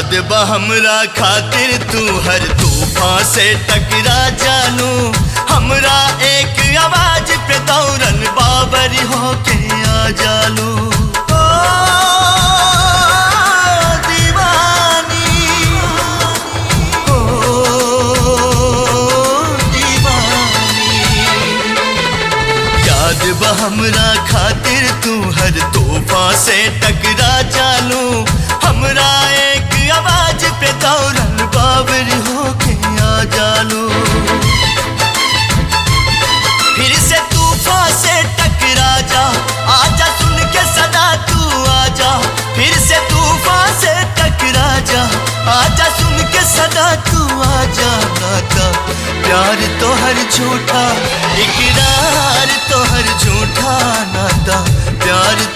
याद बा हमरा खातिर तू हर तूफान से टकरा जानू, हमरा एक आवाज पे दौड़न बाबरी होके आ जालू। ओ दीवानी, ओ दीवानी, याद बा हमरा खातिर तू हर तूफान से टकरा जानू, हमरा एक आवाज पे दौड़न बाबर होके आ जालू। फिर से तूफान से टकरा जा, आजा सुन के सदा तू आजा। फिर से तूफान से टकरा जा, आजा सुन के सदा तू आजा। नाता प्यार तो हर झूठा, इकरार तो हर झूठा, नाता प्यार